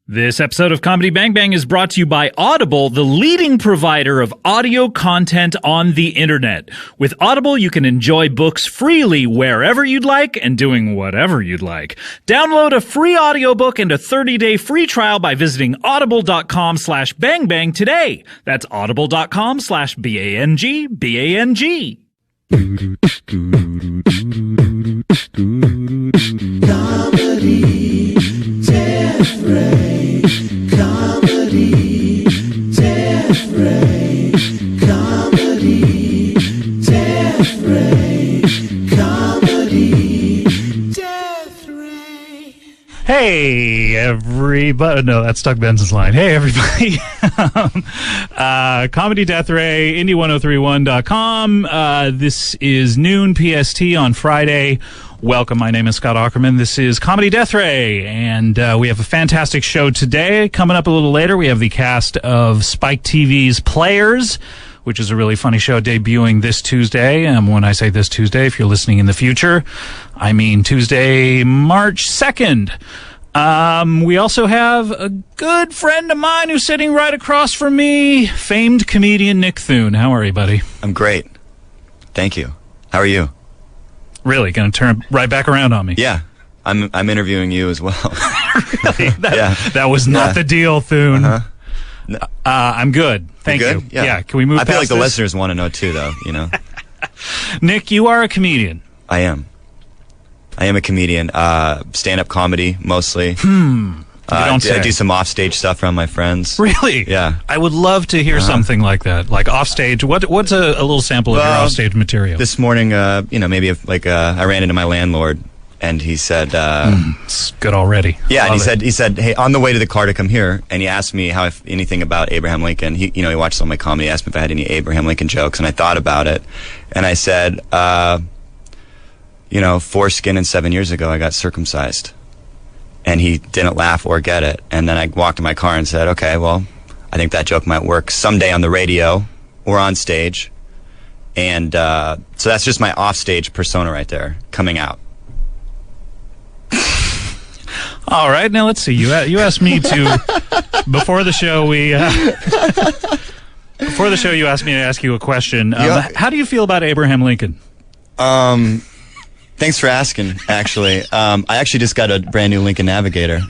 This episode of Comedy Bang Bang is brought to you by Audible, the leading provider of audio content on the internet. With Audible, you can enjoy books freely wherever you'd like and doing whatever you'd like. Download a free audiobook and a 30-day free trial by visiting audible.com/bangbang today. That's audible.com/BANG. Comedy Death Ray, Comedy Death Ray, Comedy Death Ray, Comedy Death Ray. Hey, everybody. No, that's Doug Benson's line. Hey, everybody. Comedy Death Ray, Indie1031.com. This is noon PST on Friday. Welcome. My name is Scott Aukerman. This is Comedy Death Ray, and we have a fantastic show today. Coming up a little later, we have the cast of Spike TV's Players, which is a really funny show debuting this Tuesday. And when I say this Tuesday, if you're listening in the future, I mean Tuesday, March 2nd. We also have a good friend of mine who's sitting right across from me, famed comedian Nick Thune. How are you, buddy? I'm great. Thank you. How are you? Really? Going to turn right back around on me? Yeah. I'm interviewing you as well. Really? That was not the deal, Thune. I'm good. Thank you. Yeah. Can we move past I feel like the this? listeners want to know too, though, you know. Nick, you are a comedian. I am a comedian. Stand-up comedy, mostly. I do some off-stage stuff around my friends. Really? Yeah. I would love to hear something like that, like off-stage. What's a little sample of your off-stage material? This morning, maybe I ran into my landlord, and he said... it's good already. Yeah, and he said, hey, on the way to the car to come here, and he asked me if anything about Abraham Lincoln. He watched all my comedy, asked me if I had any Abraham Lincoln jokes, and I thought about it, and I said, 4 and 7 years ago, I got circumcised. And he didn't laugh or get it. And then I walked to my car and said, okay, well, I think that joke might work someday on the radio or on stage. And so that's just my offstage persona right there, coming out. All right, now let's see. You asked me to, before the show, you asked me to ask you a question. How do you feel about Abraham Lincoln? Thanks for asking, actually. I actually just got a brand new Lincoln Navigator.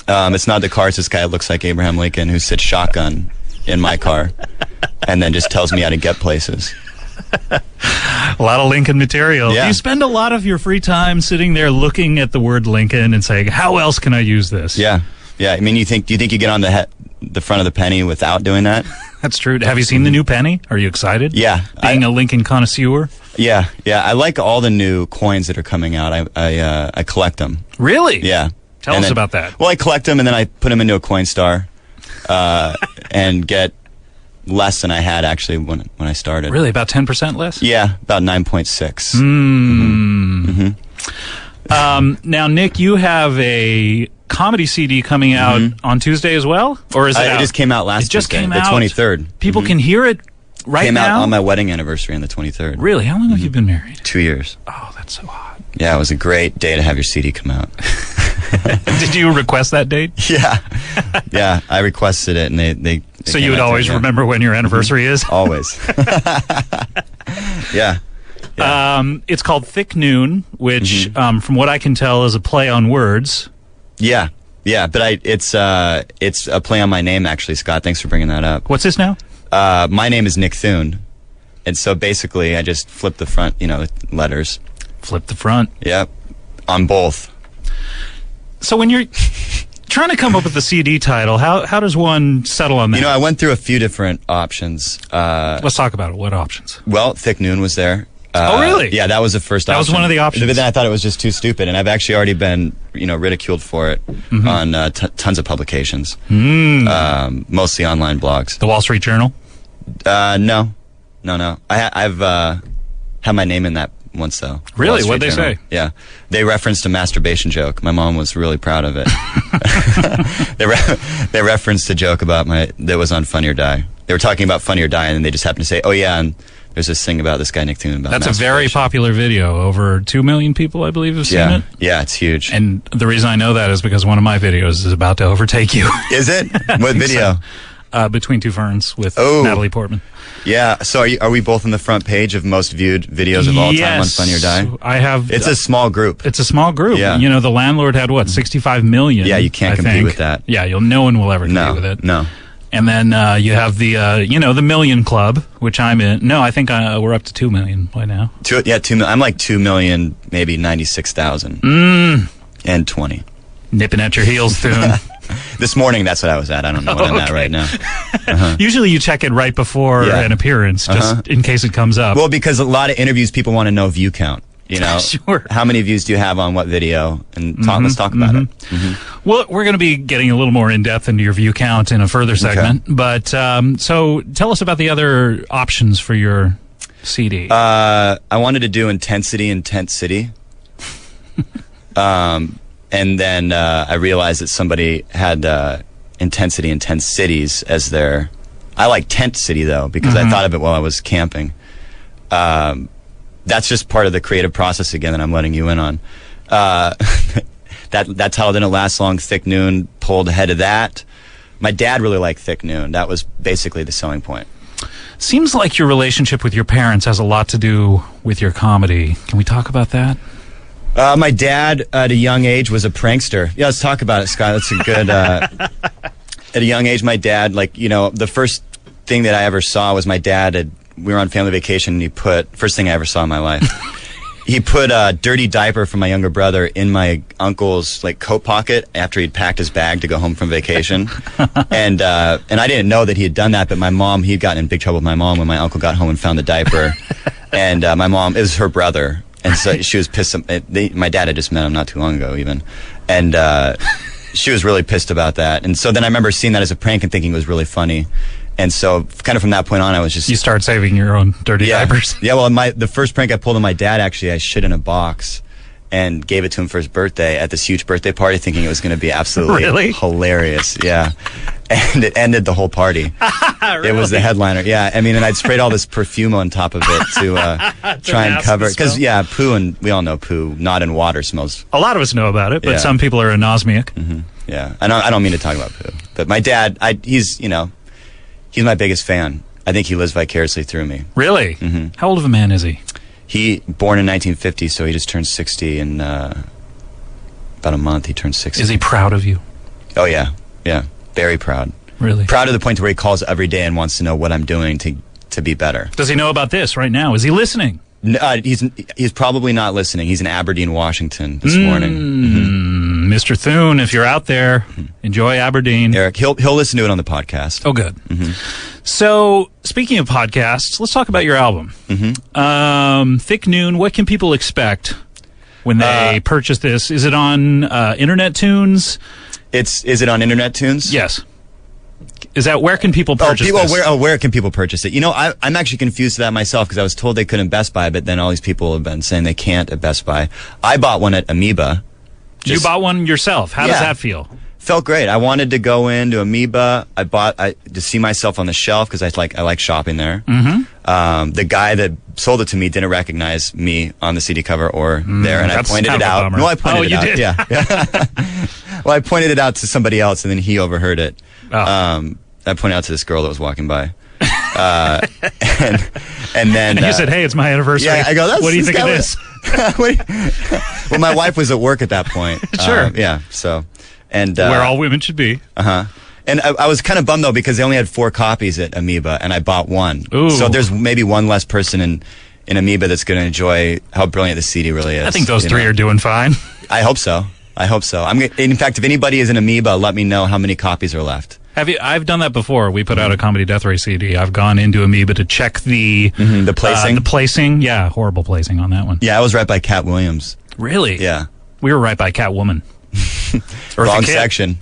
It's not the car, it's this guy that looks like Abraham Lincoln who sits shotgun in my car and then just tells me how to get places. A lot of Lincoln material. Yeah. You spend a lot of your free time sitting there looking at the word Lincoln and saying, how else can I use this? Yeah. I mean, do you think you get on the front of the penny without doing that? That's true. Have you seen the new penny? Are you excited? Yeah. Being a Lincoln connoisseur? Yeah. I like all the new coins that are coming out. I collect them. Really? Yeah. Tell us about that. Well, I collect them and then I put them into a Coinstar and get less than I had actually when I started. Really? About 10% less? Yeah, about 9.6. Now, Nick, you have a comedy CD coming out on Tuesday as well? Or is it out? It just came out last It just Tuesday, came the out. 23rd. People can hear it right Came now? out on my wedding anniversary on the 23rd. Really? How long have you been married? 2 years. Oh, that's so hot. Yeah, it was a great day to have your CD come out. Did you request that date? Yeah. I requested it, and they so you would always remember when your anniversary is? Always. Yeah. It's called Thick Noon, which, from what I can tell, is a play on words. Yeah, but it's a play on my name, actually, Scott. Thanks for bringing that up. What's this now? My name is Nick Thune, and so basically I just flipped the front, letters. Flip the front. Yep, on both. So when you're trying to come up with the CD title, how does one settle on that? I went through a few different options. Let's talk about it. What options? Well, Thick Noon was there. Oh, really? Yeah, that was the first option. That was one of the options. But then I thought it was just too stupid, and I've actually already been, ridiculed for it on tons of publications, mostly online blogs. The Wall Street Journal? No. I've had my name in that once, though. Really? What'd they say? Yeah. They referenced a masturbation joke. My mom was really proud of it. They referenced a joke about that was on Funny or Die. They were talking about Funny or Die, and then they just happened to say, oh, yeah, and there's this thing about this guy Nick Thune about That's a very masturbation. popular video. Over 2 million people, I believe, have seen Yeah, it. yeah, it's huge. And the reason I know that is because one of my videos is about to overtake you. Is it? What video? Between Two Ferns with Oh. Natalie Portman. Yeah. So are we both on the front page of most viewed videos of all time on Funny or Die? I have. It's a small group. It's a small group. Yeah. You know, the landlord had what, 65 million. Yeah, you can't I compete think. with that. Yeah, no one will ever compete with it. No. And then you have the the Million Club, which I'm in. No, I think we're up to 2 million by now. 2 million. I'm like 2 million, maybe 96,000. And 20. Nipping at your heels, Thune. This morning, that's what I was at. I don't know what I'm at Okay. right now. Usually you check it right before Yeah. an appearance, just in case it comes up. Well, because a lot of interviews, people want to know view count. You know, Sure. How many views do you have on what video? And let's talk about it. Well, we're going to be getting a little more in-depth into your view count in a further segment. But so tell us about the other options for your CD. I wanted to do Intensity, Intense City. And then I realized that somebody had Intensity, Intense Cities as their... I like Tent City, though, because I thought of it while I was camping. That's just part of the creative process again that I'm letting you in on. That title didn't last long. Thick Noon pulled ahead of that. My dad really liked Thick Noon. That was basically the selling point. Seems like your relationship with your parents has a lot to do with your comedy. Can we talk about that? My dad, at a young age, was a prankster. Yeah, let's talk about it, Scott. That's a good... at a young age, my dad, the first thing that I ever saw was my dad we were on family vacation, and first thing I ever saw in my life, he put a dirty diaper from my younger brother in my uncle's coat pocket after he'd packed his bag to go home from vacation. And I didn't know that he had done that, but my mom, he'd gotten in big trouble with my mom when my uncle got home and found the diaper. And my mom, it was her brother. And so she was pissed. My dad had just met him not too long ago, even. And she was really pissed about that. And so then I remember seeing that as a prank and thinking it was really funny. And so kind of from that point on, I was just... You start saving your own dirty diapers. Yeah, well, the first prank I pulled on my dad, actually, I shit in a box and gave it to him for his birthday at this huge birthday party, thinking it was going to be absolutely Really? hilarious. Yeah. And it ended the whole party. Really? It was the headliner. Yeah, I mean, and I'd sprayed all this perfume on top of it to try and mask cover the it. Because, smell. yeah, poo, and we all know poo, not in water, smells... A lot of us know about it, but Yeah. some people are anosmic. Yeah, I don't mean to talk about poo. But my dad, he's my biggest fan. I think he lives vicariously through me. Really? How old of a man is he? He born in 1950, so he just turned 60 in about a month. He turned 60. Is he proud of you? Oh, yeah, very proud. Really? Proud to the point where he calls every day and wants to know what I'm doing to be better. Does he know about this right now? Is he listening? He's probably not listening. He's in Aberdeen, Washington this morning. Mr. Thune, if you're out there, enjoy Aberdeen. Eric, he'll listen to it on the podcast. Oh, good. So, speaking of podcasts, let's talk about your album. Thick Noon, what can people expect when they purchase this? Is it on Internet Tunes? Is it on Internet Tunes? Yes. Is that, where can people purchase this? Where can people purchase it? I'm actually confused to that myself because I was told they couldn't at Best Buy, but then all these people have been saying they can't at Best Buy. I bought one at Amoeba. You bought one yourself. How does that feel? Felt great. I wanted to go into Amoeba. To see myself on the shelf because I like shopping there. The guy that sold it to me didn't recognize me on the CD cover or there, and I pointed it out. No, I pointed it out. Did? Yeah. Well, I pointed it out to somebody else, and then he overheard it. I pointed out to this girl that was walking by. And then And you said, hey, it's my anniversary. Yeah, I go, what do you think of this? Well, my wife was at work at that point. Sure. Yeah, so. And Where all women should be. And I was kind of bummed, though, because they only had 4 copies at Amoeba, and I bought one. Ooh. So there's maybe one less person in Amoeba that's going to enjoy how brilliant the CD really is. I think those 3 are doing fine. I hope so. In fact, if anybody is in Amoeba, let me know how many copies are left. I've done that before. We put out a Comedy Death Ray CD. I've gone into Amoeba to check the placing. The placing. Yeah, horrible placing on that one. Yeah, I was right by Cat Williams. Really? Yeah. We were right by Catwoman. Wrong section.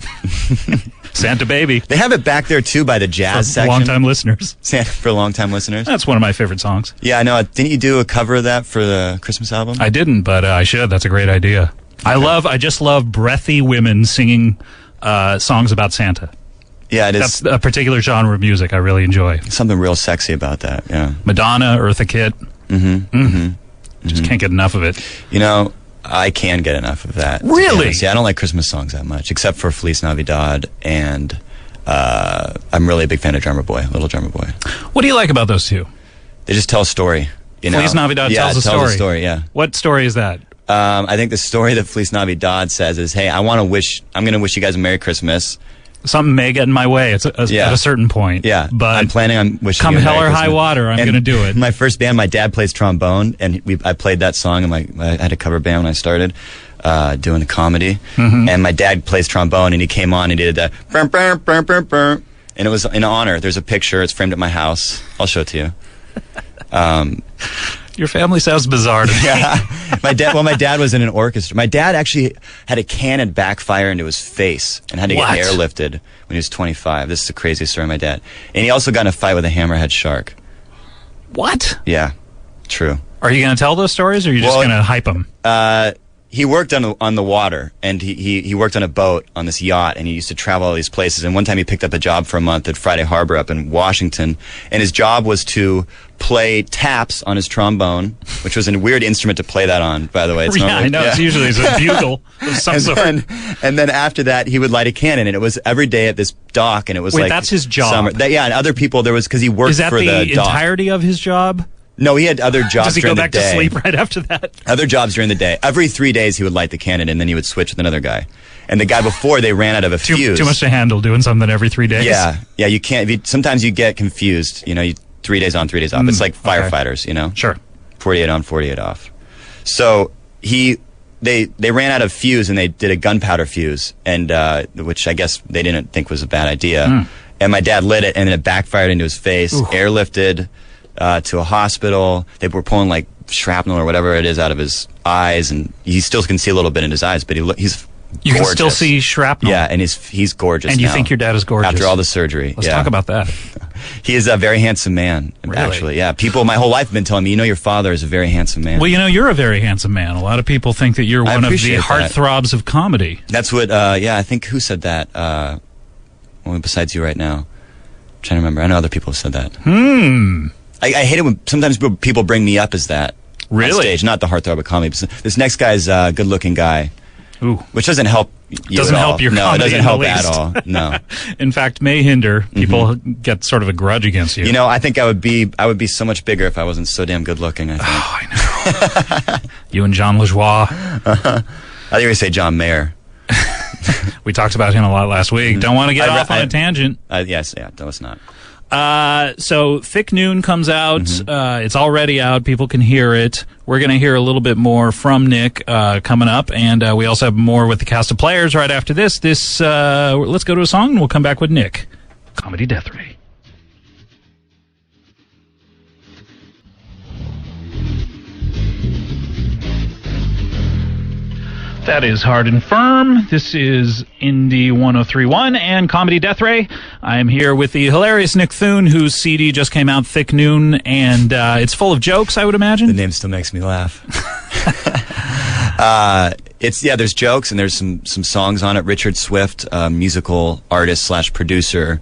Santa Baby. They have it back there, too, by the jazz For section. long-time listeners. For long-time listeners. That's one of my favorite songs. Yeah, I know. Didn't you do a cover of that for the Christmas album? I didn't, but I should. That's a great idea. I just love breathy women singing songs about Santa. Yeah, it That's is a particular genre of music I really enjoy. something real sexy about that. Yeah. Madonna, Eartha Kitt. Just can't get enough of it. You know, I can get enough of that. to be Really? honest. Yeah, I don't like Christmas songs that much, except for Feliz Navidad, and I'm really a big fan of Drummer Boy, Little Drummer Boy. What do you like about those two? They just tell a story. You know? Feliz Navidad yeah, tells a it story. tells a story, yeah. What story is that? I think the story that Feliz Navidad says is, hey, I'm going to wish you guys a Merry Christmas. Something may get in my way at a certain point. Yeah, but I'm planning on wishing come you a hell Merry or high Christmas. water, I'm And going to do it. My first band, my dad plays trombone, and I played that song, and I had a cover band when I started doing a comedy. And my dad plays trombone, and he came on and he did that, burr, burr, burr, burr, burr, and it was in honor. There's a picture. It's framed at my house. I'll show it to you. Your family sounds bizarre to me. Yeah. My dad was in an orchestra. My dad actually had a cannon backfire into his face and had to What? get airlifted when he was 25. This is the craziest story of my dad. And he also got in a fight with a hammerhead shark. What? Yeah, true. Are you going to tell those stories, or are you just Well, going to hype them? He worked on the water, and he worked on a boat on this yacht, and he used to travel all these places. And one time he picked up a job for a month at Friday Harbor up in Washington, and his job was to play taps on his trombone, which was a weird instrument to play that on, by the way. It's Yeah, normally- I know. It's usually a bugle of some sort. and then after that, he would light a cannon, and it was every day at this dock, and it was Wait, like that's his job? Summer. Yeah, and other people because he worked Is that for the the dock. entirety of his job? No, he had other jobs Does he during go back the day. to sleep right after that? Other jobs during the day. Every 3 days, he would light the cannon, and then he would switch with another guy. And the guy before, they ran out of a fuse. Too much to handle doing something every 3 days. Yeah, you can't. Sometimes you get confused. 3 days on, 3 days off. It's like firefighters. Sure. 48 on, 48 off. So they ran out of fuse, and they did a gunpowder fuse, and which I guess they didn't think was a bad idea. And my dad lit it, and then it backfired into his face, airlifted to a hospital. They were pulling like shrapnel or whatever it is out of his eyes, and he still can see a little bit in his eyes, but he's You can still gorgeous. see shrapnel. Yeah, and he's gorgeous. And you now, think your dad is gorgeous. after all the surgery? Let's yeah. talk about that. He is a very handsome man. Really? Actually, yeah. People my whole life have been telling me, your father is a very handsome man. Well, you're a very handsome man. A lot of people think that you're I one of the appreciate that. heartthrobs of comedy. That's what. I think who said that? Well, besides you right now, I'm trying to remember. I know other people have said that. I hate it when sometimes people bring me up as that. Really? On stage, not the heartthrob of comedy. But this next guy's a good-looking guy, Ooh. which doesn't help. You Doesn't at all. help your no, comedy it doesn't in the help at least. all. No. In fact, may hinder. People get sort of a grudge against you. I think I would be so much bigger if I wasn't so damn good-looking. I think. Oh, I know. You and John LaJoie. I think you were say John Mayer. We talked about him a lot last week. Don't want to get off on a tangent. Yes, yeah. No, it's not. So Thick Noon comes out. It's already out. People can hear it. We're going to hear a little bit more from Nick coming up, and we also have more with the cast of players right after this. Let's go to a song, and we'll come back with Nick. Comedy Death Ray. That is Hard and Firm. This is Indie 1031 and Comedy Death Ray. I am here with the hilarious Nick Thune, whose CD just came out, Thick Noon, and it's full of jokes, I would imagine. The name still makes me laugh. There's jokes and there's some songs on it. Richard Swift, musical artist / producer,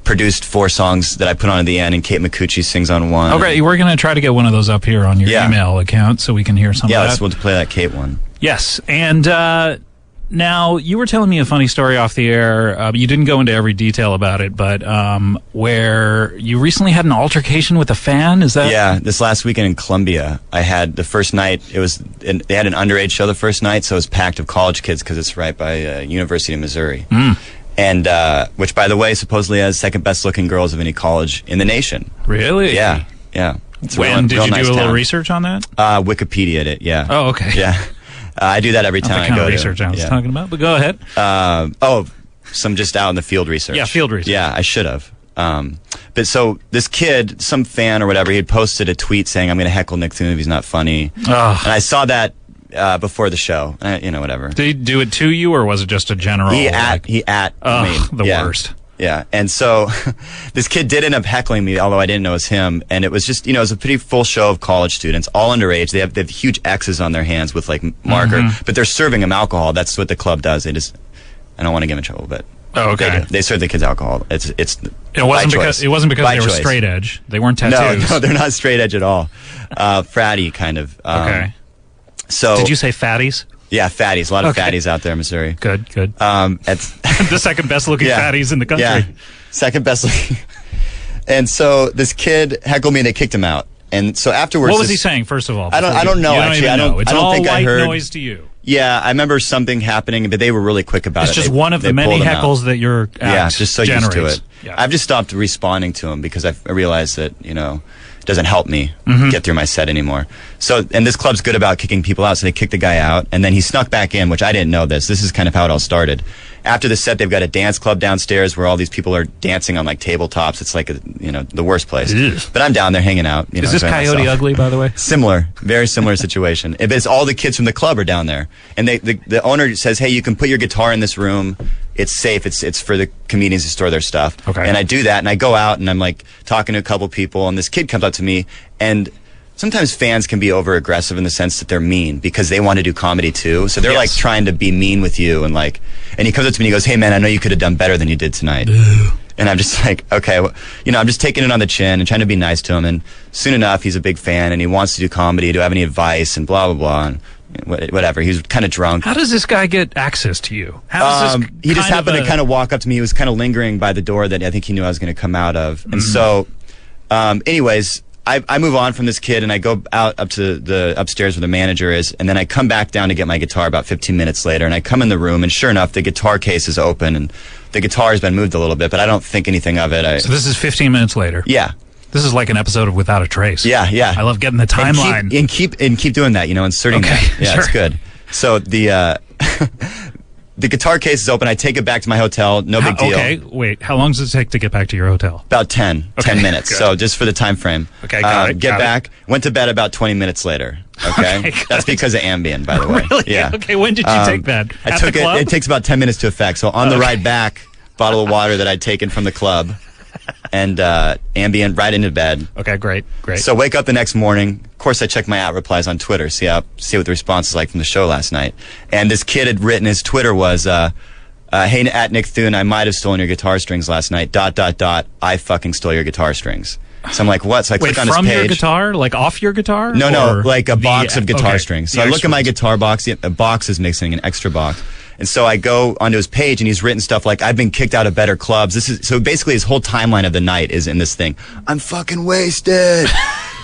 produced 4 songs that I put on at the end, and Kate McCucci sings on one. Oh, great. We're going to try to get one of those up here on your Yeah. email account so we can hear some Yeah, of let's that. we'll play that Kate one. Yes, and now you were telling me a funny story off the air. You didn't go into every detail about it, but where you recently had an altercation with a fan. Is that? Yeah, this last weekend in Columbia, I had the first night. They had an underage show the first night, so it was packed of college kids because it's right by University of Missouri. And which, by the way, supposedly has second best looking girls of any college in the nation. Really? Yeah. It's a When did you nice do a little town. research on that? Wikipedia'd it. Yeah. Oh, okay. Yeah. I do that every Not time the I kind go of research I was talking about, but go ahead. Some just out in the field research. Yeah, field research. Yeah, I should have. But so this kid, some fan or whatever, he had posted a tweet saying, "I'm going to heckle Nick Thune if he's not funny." Ugh. And I saw that before the show. Whatever. Did he do it to you, or was it just a general? He at me. the Yeah. worst. Yeah, and so this kid did end up heckling me, although I didn't know it was him. And it was just, it was a pretty full show of college students, all underage. They have huge X's on their hands with like marker, but they're serving them alcohol. That's what the club does. I don't want to get him in trouble, but Oh, okay. They serve the kids alcohol. It's It wasn't because they were choice. straight edge. They weren't tattoos. No, they're not straight edge at all. Fratty kind of. Okay. So did you say fatties? Yeah, fatties. A lot of fatties out there in Missouri. Good. It's The second best looking fatties in the country. Yeah, second best looking. And so this kid heckled me and they kicked him out. And so afterwards, what was he saying? First of all, I don't know. Actually, I don't think I heard. It's all white noise to you. Yeah, I remember something happening, but they were really quick about it. It's just one of the many heckles that your act just so generates. used to it. Yeah. I've just stopped responding to him because I realized that it doesn't help me get through my set anymore. So, and this club's good about kicking people out, so they kicked the guy out, and then he snuck back in, which I didn't know this. This is kind of how it all started. After the set, they've got a dance club downstairs where all these people are dancing on like tabletops. It's like the worst place. But I'm down there hanging out. Is this Coyote Ugly, by the way? Similar, very similar situation. It's all the kids from the club are down there, and the owner says, "Hey, you can put your guitar in this room. It's safe. It's for the comedians to store their stuff." Okay. And I do that, and I go out, and I'm like talking to a couple people, and this kid comes up to me, and sometimes fans can be over aggressive in the sense that they're mean because they want to do comedy too. So they're like trying to be mean with you, and he comes up to me and he goes, "Hey man, I know you could have done better than you did tonight." And I'm just like, okay, well, I'm just taking it on the chin and trying to be nice to him. And soon enough, he's a big fan and he wants to do comedy. Do I have any advice? And blah, blah, blah. And whatever. He was kind of drunk. How does this guy get access to you? How does this he just happened to kind of walk up to me. He was kind of lingering by the door that I think he knew I was going to come out of. And so, anyways, I move on from this kid and I go out up to the upstairs where the manager is, and then I come back down to get my guitar about 15 minutes later, and I come in the room, and sure enough, the guitar case is open, and the guitar has been moved a little bit, but I don't think anything of it. So this is 15 minutes later? Yeah. This is like an episode of Without a Trace. Yeah. I love getting the timeline. And keep doing that, inserting that. Yeah, sure. It's good. So the guitar case is open. I take it back to my hotel. No big deal. Okay, wait. How long does it take to get back to your hotel? About 10 minutes. Good. So just for the time frame. Okay, got it. Get back. Went to bed about 20 minutes later. Okay, that's because of Ambien, by the way. Really? Yeah. Okay, when did you take that? I At took the club? it. It takes about 10 minutes to effect. So on the ride back, bottle of water that I'd taken from the club, and Ambien right into bed. Okay, great. So wake up the next morning. Of course, I check my replies on Twitter, see what the response is like from the show last night. And this kid had written, his Twitter was, "Hey, at Nick Thune, I might have stolen your guitar strings last night. ... I fucking stole your guitar strings." So I'm like, what? So I click on his page. From your guitar? Like off your guitar? No, like a box of guitar strings. So I look at my strings. guitar box. A box is missing, an extra box. And so I go onto his page, and he's written stuff like, "I've been kicked out of better clubs." So basically his whole timeline of the night is in this thing. "I'm fucking wasted.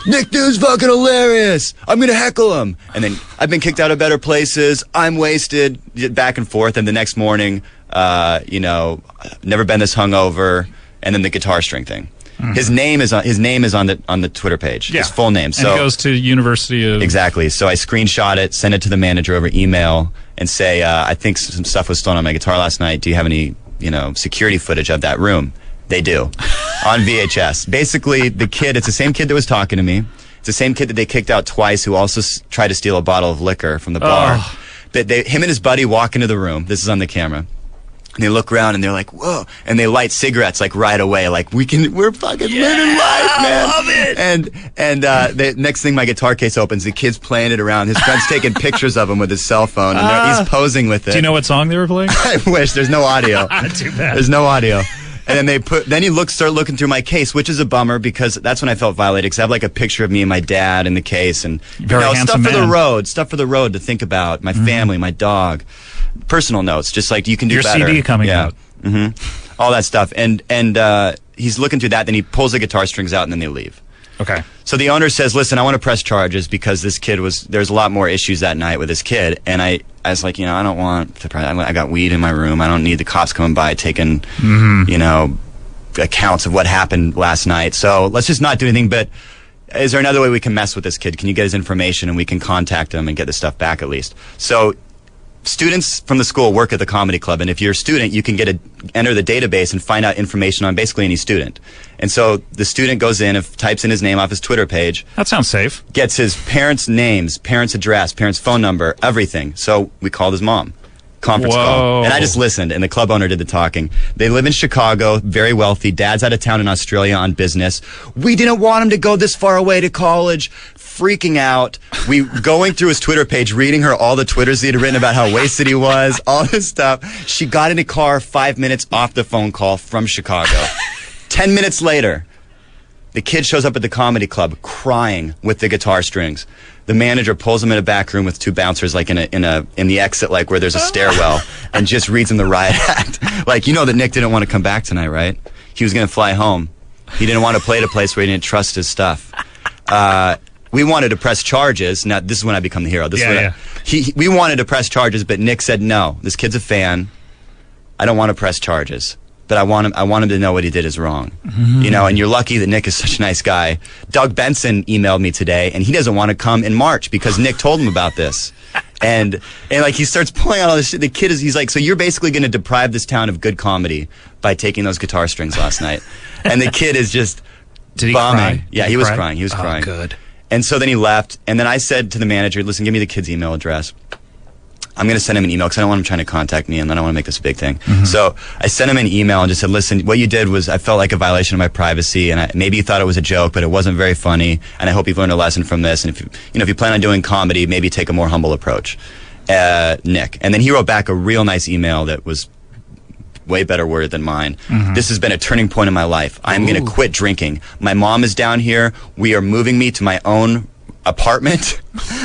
Nick Thune's fucking hilarious. I'm gonna heckle him." And then, "I've been kicked out of better places. I'm wasted." Back and forth. And the next morning, never been this hungover. And then the guitar string thing. His name is on the Twitter page. Yeah. His full name. So and he goes to University of... Exactly. So I screenshot it, send it to the manager over email, and say, "I think some stuff was stolen on my guitar last night. Do you have any, security footage of that room?" They do. On VHS. Basically, the kid, it's the same kid that was talking to me. It's the same kid that they kicked out twice who also tried to steal a bottle of liquor from the bar. Oh. But him and his buddy walk into the room. This is on the camera. And they look around and they're like, "Whoa!" And they light cigarettes like right away. Like we're fucking living life, man. I love it. And the next thing, my guitar case opens. The kid's playing it around. His friend's taking pictures of him with his cell phone, and he's posing with it. Do you know what song they were playing? I wish. There's no audio. Too bad. There's no audio. And then start looking through my case, which is a bummer because that's when I felt violated. Because I have like a picture of me and my dad in the case, and handsome stuff for man. stuff for the road to think about. My family, my dog, personal notes, just like you can do Your better. CD coming out. All that stuff, and he's looking through that. Then he pulls the guitar strings out, and then they leave. Okay. So the owner says, "Listen, I want to press charges because this kid there's a lot more issues that night with this kid." And I was like, I don't want to. I got weed in my room. I don't need the cops coming by taking, accounts of what happened last night. So let's just not do anything. But is there another way we can mess with this kid? Can you get his information and we can contact him and get the stuff back at least? So students from the school work at the comedy club, and if you're a student, you can enter the database and find out information on basically any student. And so the student goes in, types in his name off his Twitter page. That sounds safe. Gets his parents' names, parents' address, parents' phone number, everything. So we called his mom. Conference call. And I just listened, and the club owner did the talking. They live in Chicago, very wealthy. Dad's out of town in Australia on business. We didn't want him to go this far away to college. freaking out. We going through his Twitter page, reading her all the Twitters he had written about how wasted he was, all this stuff. She got in a car 5 minutes off the phone call from Chicago. 10 minutes later, the kid shows up at the comedy club crying with the guitar strings. The manager pulls him in a back room with two bouncers, like in the exit, like where there's a stairwell, and just reads him the riot act. Like, you know that Nick didn't want to come back tonight, right? He was going to fly home. He didn't want to play at a place where he didn't trust his stuff. We wanted to press charges. Now, this is when I become the hero. We wanted to press charges, but Nick said, no, this kid's a fan. I don't want to press charges. But I want him to know what he did is wrong. You know, and you're lucky that Nick is such a nice guy. Doug Benson emailed me today, and he doesn't want to come in March because Nick told him about this. And like, he starts pulling out all this shit. The kid he's like, so you're basically going to deprive this town of good comedy by taking those guitar strings last night. And the kid is just Did he bombing. cry? Yeah, he was crying. He was crying. Good. And so then he left, and then I said to the manager, listen, give me the kid's email address. I'm going to send him an email because I don't want him trying to contact me, and then I want to make this a big thing. So I sent him an email and just said, listen, what you did was, I felt like a violation of my privacy, and maybe you thought it was a joke, but it wasn't very funny, and I hope you've learned a lesson from this, and if you plan on doing comedy, maybe take a more humble approach. Nick. And then he wrote back a real nice email that was way better worded than mine. This has been a turning point in my life. I'm going to quit drinking. My mom is down here. We are moving me to my own apartment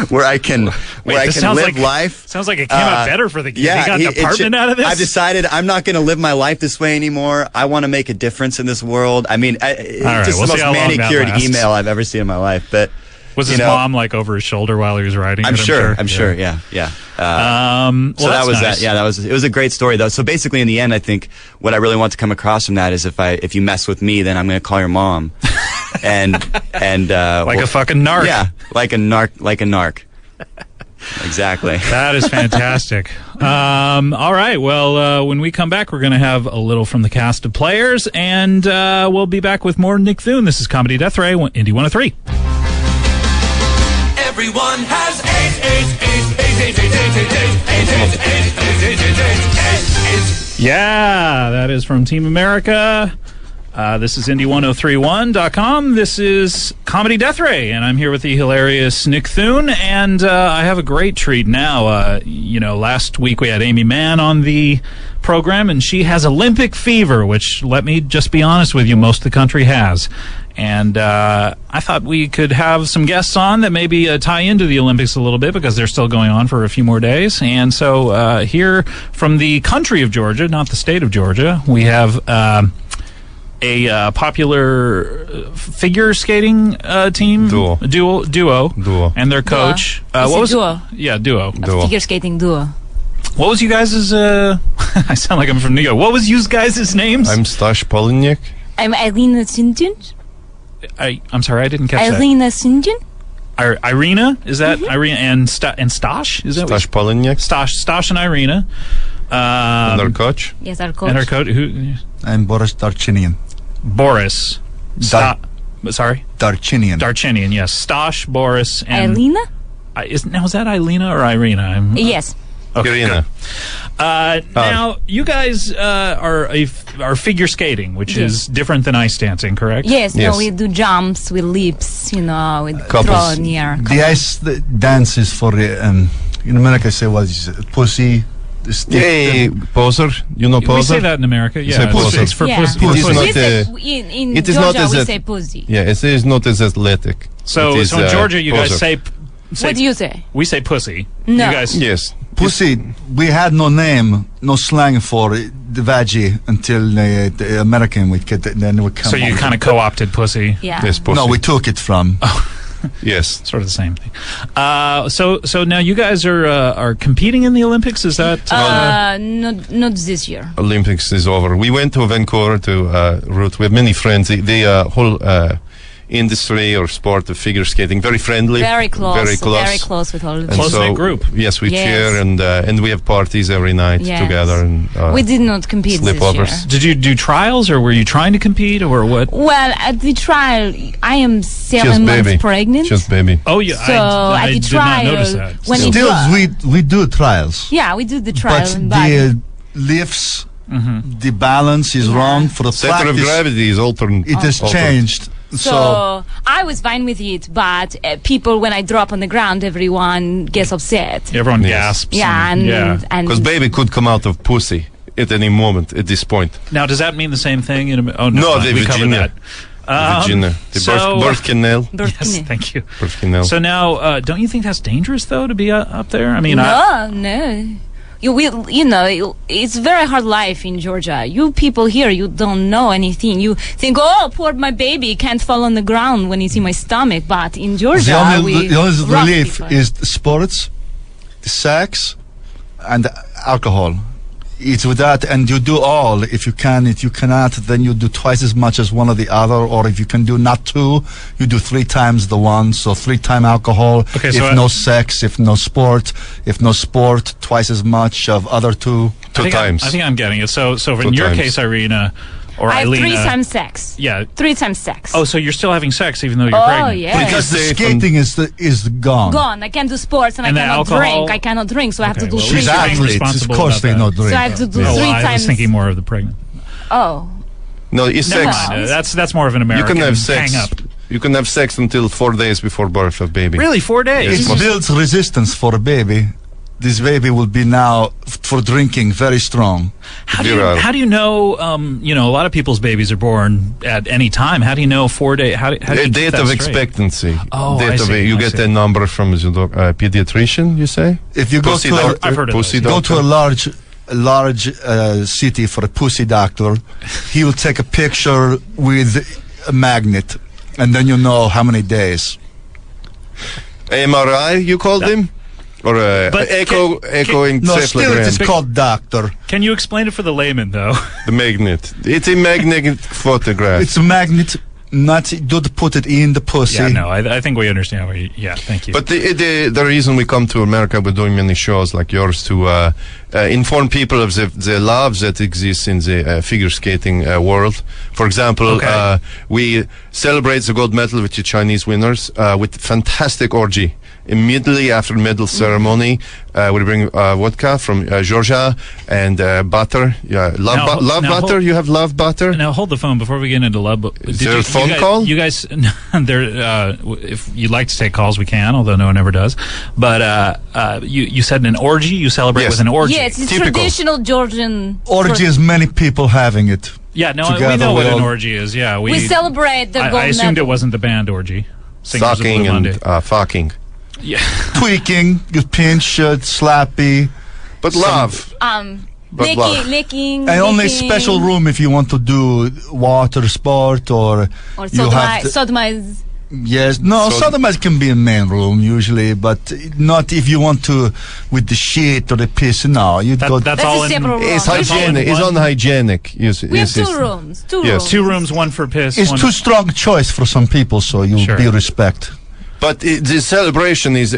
where I can live life. Sounds like it came out better for the kid. Yeah, he got an apartment out of this? I've decided I'm not going to live my life this way anymore. I want to make a difference in this world. I mean, it's just the most manicured email I've ever seen in my life. But was his mom like over his shoulder while he was writing? I'm sure. Yeah. So that was nice. That. Yeah, it was a great story though. So basically, in the end, I think what I really want to come across from that is if you mess with me, then I'm going to call your mom. and like a fucking narc. Yeah, like a narc. Exactly. That is fantastic. All right. Well, when we come back, we're going to have a little from the cast of players, and we'll be back with more Nick Thune. This is Comedy Death Ray, Indie 103. Everyone has eight. Yeah, that is from Team America. This is Indie1031.com. This is Comedy Death Ray, and I'm here with the hilarious Nick Thune, and I have a great treat now. Last week we had Amy Mann on the program, and she has Olympic fever, which, let me just be honest with you, most of the country has. And I thought we could have some guests on that maybe tie into the Olympics a little bit, because they're still going on for a few more days. And so here from the country of Georgia, not the state of Georgia, we have a popular figure skating team, duo, and their coach. What was duo? Yeah, duo. Figure skating duo. What was you guys' I sound like I'm from New York. What was you guys' names? I'm Stash Poliniak. I'm Irina Sinjin. I'm sorry, I didn't catch Irina Sinjin. Irina, is that Irina and Stash? Is that Stash Poliniak? Stash and Irina. And our coach. Yes, our coach. And our coach. Who? I'm Boris Darchinian. Boris. Sorry? Darchinian, yes. Stash, Boris, and... Irina? Is that Ilena or Irina? Yes. Okay, Irina. Now, you guys are figure skating, which is different than ice dancing, correct? Yes, no, we do jumps with leaps, with Couples. throw near. The ice dance is for, in America, say, what is it? Pussy? Hey, poser. You know poser? We say that in America, yeah. Say poser. It's for pussy. It is not in it is Georgia, not as we say pussy. Yeah, it is not as athletic. So in Georgia, you guys say... What do you say? We say pussy. No. You guys... Yes. Pussy, we had no name, no slang for the veggie until the American we could, then we come. So you kind of co-opted pussy. Yeah. Yes, pussy. No, we took it from. Yes. Sort of the same thing. So now you guys are competing in the Olympics, is that? Not this year. Olympics is over. We went to Vancouver to root. We have many friends. The whole industry or sport of figure skating, very friendly. Very close with all of them. Close-knit group. Yes, we cheer and we have parties every night together. And we did not compete this year. Did you do trials, or were you trying to compete, or what? Well, at the trial, I am 7 months pregnant. Just baby. Oh, yeah. So I at the did trial, not notice that. when Still, we do trials. Yeah, we do the trial. But the lifts, the balance is wrong for the Center of practice. gravity is altered. It has changed. So I was fine with it, but people, when I drop on the ground, everyone gets upset. Everyone Yes. gasps. Yeah, and Because baby could come out of pussy at any moment at this point. Now, does that mean the same thing? Oh, No, fine, the we covered vagina. that. Vagina. The so- birth canal. Yes, thank you. Birth canal. So now, don't you think that's dangerous, though, to be up there? I mean, no. You will, it's very hard life in Georgia. You people here, you don't know anything. You think, oh, poor my baby can't fall on the ground when he's in my stomach. But in Georgia, The only rock relief people. is the sports, the sex, and the alcohol. It's with that, and you do all. If you can, if you cannot, then you do twice as much as one or the other. Or if you can do not two, you do 3 times the one. So 3 times alcohol. Okay, if so no sex, if no sport, twice as much of other two. Two times. I think I'm getting it. So in 2 your times. case, Irina, or I have Eilina. 3 times sex. Yeah. 3 times sex. Oh, so you're still having sex even though you're Oh, pregnant? yeah. Because the Safe skating is gone. Gone. I can't do sports and And the I cannot alcohol? drink. I cannot drink, so I have to Okay, do well, 3 She's You're times. athletes. Of responsible course about they that. not drink. So I have to do Oh, 3 well, I was times. thinking more of the pregnant. Oh. No, it's Never sex. mind. That's more of an You American can have sex. hang up. You can have sex until 4 days before birth of baby. Really, 4 days? It builds resistance for a baby. This baby will be now for drinking very strong. How do Virile. you know? A lot of people's babies are born at any time. How do you know 4 days? How do you keep Date that of straight? expectancy. Oh, Date I of see, You I get see. a number from a pediatrician, you say? If you go Pussy to a, doctor, I've heard of pussy those. go doctor. to a large city for a pussy doctor, he will take a picture with a magnet, and then you know how many days. MRI, you called him? Or But echo No, still it is encephalogram. called doctor. Can you explain it for the layman, though? The magnet. It's a magnetic photograph. It's a magnet, not don't put it in the pussy. Yeah, no, I think we understand. Yeah, thank you. But the reason we come to America, we're doing many shows like yours to inform people of the love that exists in the figure skating world. For example, Okay. we celebrate the gold medal with the Chinese winners with fantastic orgy. Immediately after medal ceremony, we bring vodka from Georgia and butter. Yeah, love Now butter. hold- You have love butter. Now hold the phone before we get into love. Did there a phone guys, call? You guys, there. If you'd like to take calls, we can. Although no one ever does. But you said an orgy. You celebrate Yes. with an orgy. Yes, it's Typical. traditional Georgian. Orgy is many people having it. Yeah, no, we Together know what we an all- orgy is. Yeah, We celebrate the gold I assumed medal. it wasn't the band orgy. Singers of Sucking Blue and Monday. fucking. Yeah. Tweaking, you pinch, slappy. But love. But love. licking. And only licking, special room if you want to do water sport or you have to, sodomize. yes, no, So- sodomize can be in main room usually, but not if you want to with the shit or the piss. No, you go. That's That's all a in. separate room. It's That's all in hygienic. It's one. unhygienic. Yes, We have yes, 2 yes. rooms. 2 Yes. rooms. 2 rooms, one for piss. It's one too strong choice for some people, so you Sure. be respect. But the celebration is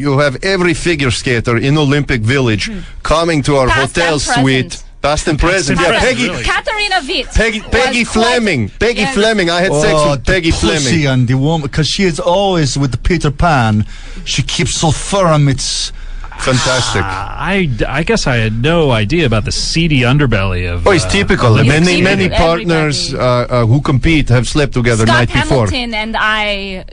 you have every figure skater in Olympic Village coming to our Past hotel and suite. present. Past and present. and Yeah, present, Peggy. really. Katarina Witt. Peggy was Fleming. Peggy Yes. Fleming. I had sex with the Peggy pussy Fleming. and the woman, because she is always with the Peter Pan. She keeps so firm. It's Fantastic. I guess I had no idea about the seedy underbelly of. Oh, it's typical. It's Many typical. partners who compete have slept together Scott night before. Hamilton and I,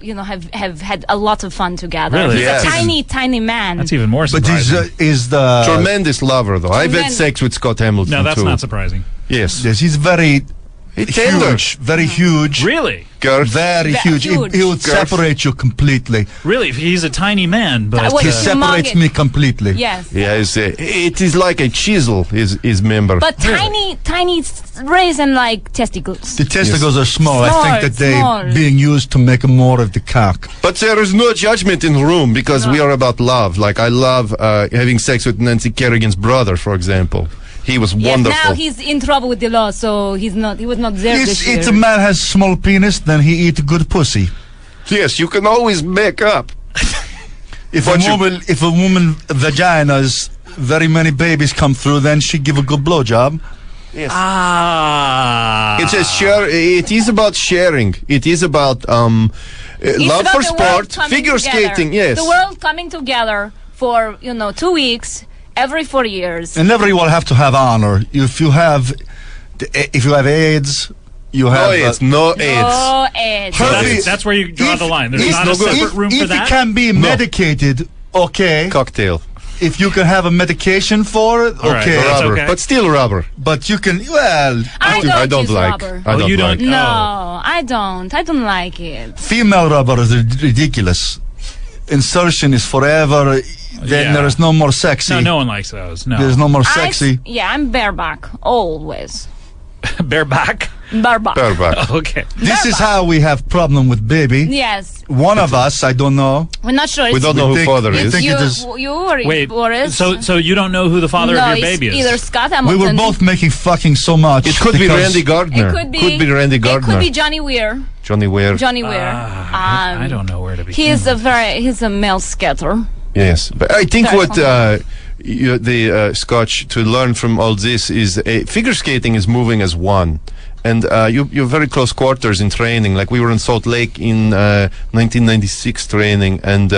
have had a lot of fun together. Really? He's Yes. a tiny man. That's even more but surprising. is the Tremendous lover, though. I've had Tremendous. sex with Scott Hamilton No, that's too. not surprising. Yes. yes, he's very Tender. huge, very huge, Really? Girth. very Ve- huge. huge. He would Girth. separate you completely. Really? He's a tiny man, but Well, He He's separates humongous. me completely. Yes. Yes, it is like a chisel. His member. But tiny raisin like testicles. The testicles are small. I Small, think that they small. being used to make more of the cock. But there is no judgment in the room because we are about love. Like I love having sex with Nancy Kerrigan's brother, for example. He was Yes, wonderful. now he's in trouble with the law, so he was not there this year. If a man has small penis, then he eat good pussy. Yes, you can always make up. If But if a woman vagina's very many babies come through, then she give a good blowjob. Yes. Ah. It's a share. It is about sharing. It is about It's love about for the world sport, coming figure together. skating. Yes. The world coming together for 2 weeks every 4 years. And everyone have to have honor. If you have AIDS, you have No AIDS. No AIDS. So Herpes. that's where you draw the line. There's if- not a separate room for if that? it can be medicated, okay. Cocktail. If you can have a medication for it, All right, okay. that's Rubber. okay. But still rubber. But you can, well, I don't use like. rubber. I don't you like. don't- No, I don't. I don't like it. female rubber is ridiculous. Insertion is forever. Then Yeah. there is no more sexy. No one likes those. No. There's no more sexy. I'm bareback. Always. Bareback? Bareback. Bareback. Okay. This is how we have problem with baby. Yes. One of us, I don't know. We're not sure. We It's don't know who think- father we is. think you, it is- you or Wait, Boris. so you don't know who the father no, of your it's baby is? either Scott We Hamilton. were both making fucking so much. It could be because Randy Gardner. It could be. Randy Gardner. It could be Johnny Weir. Johnny Weir. Johnny Weir. I don't know where to begin. He's a male skater. Yes, but I think Very what the Scotch to learn from all this is figure skating is moving as one, and you're very close quarters in training. Like we were in Salt Lake in 1996 training, and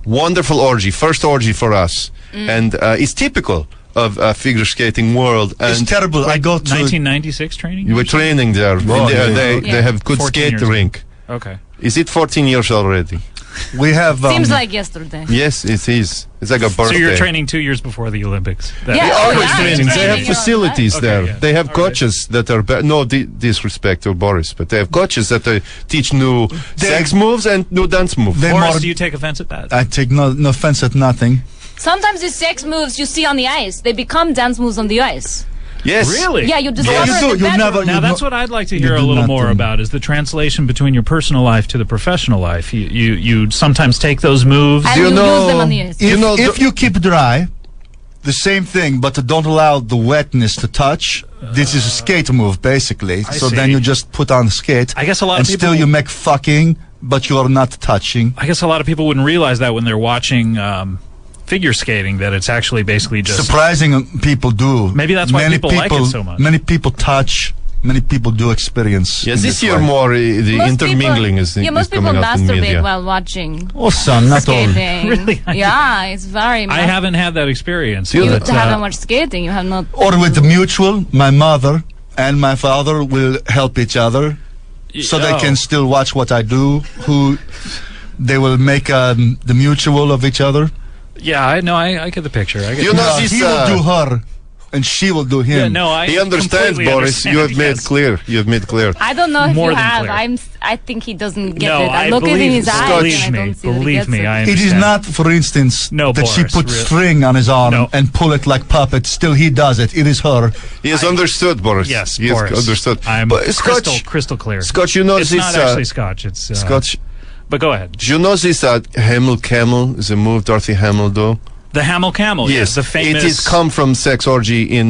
wonderful orgy, first orgy for us, and it's typical of figure skating world. It's And terrible. I go to 1996 training? you were training there. They have good 14 skate years ago. rink. Okay. Is it 14 years already? we have Seems like yesterday. Yes, it is. It's like a birthday. So you're training 2 years before the Olympics. That- Yeah. Always Yeah, training. They have training facilities Okay, there. yeah. They have All right. coaches that are no disrespect to Boris, but they have coaches that teach new sex moves and new dance moves. they Boris, more, do you take offense at that? I take no offense at nothing. Sometimes the sex moves you see on the ice, they become dance moves on the ice. Yes, Really? Yeah, you discover you it do. in the You bedroom. never- Now You that's know- what I'd like to you hear a do little not more do. about is the translation between your personal life to the professional life. You sometimes take those moves. And Do you you know- use them on the ice. If, You know, if you keep dry, the same thing, but don't allow the wetness to touch. This is a skate move, basically. I So then see. you just put on the skate. I guess a lot and of people still you make fucking, but you are not touching. I guess a lot of people wouldn't realize that when they're watching figure skating, that it's actually basically just Surprising people do. Maybe that's why people like it so much. Many people touch. Many people do experience. yes. in This year way. more the Most intermingling people, is most people coming out in masturbate media. while watching Oh, son, not all. skating. Really? Yeah, it's very. I haven't had that experience. You You but, haven't watched skating. You have not. Or with the mutual, my mother and my father will help each other, so they can still watch what I do. They will make the mutual of each other. Yeah, I get the picture. I get You the- know, this, he will do her, and she will do him. yeah, no, I He understands, completely Boris. You have understand, made yes. clear. You have made clear. I don't know if More you than have. clear. I think he doesn't get No, it. I I look at believe in his eyes believe and I me, don't see that he believe gets me, it. I It is understand. not, for instance, No, that she Boris, puts really. string on his arm No. and pull it like puppet. Still, he does it. It is her. He has understood, Boris. Yes, he has Boris. understood. I'm But crystal clear. Scotch, you know It's this. not actually Scotch. It's Scotch. But go ahead. Do you know this Hamel Camel is a move Dorothy Hamill do? The Hamel Camel. Yes, the famous. It is come from sex orgy in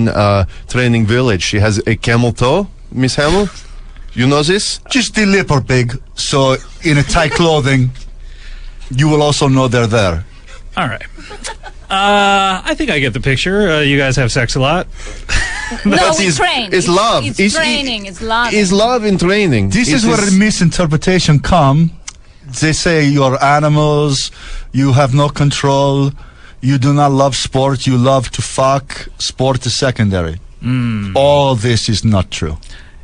Training Village. She has a camel toe, Miss Hamill. You know this? Just the lip are big, so in a tight clothing, you will also know they're there. All right. I think I get the picture. You guys have sex a lot. No, But we it's- train. it's love. It's training. It's love. Is love in training. This It is where the misinterpretation come. They say you're animals, you have no control, you do not love sport, you love to fuck, sport is secondary. All this is not true.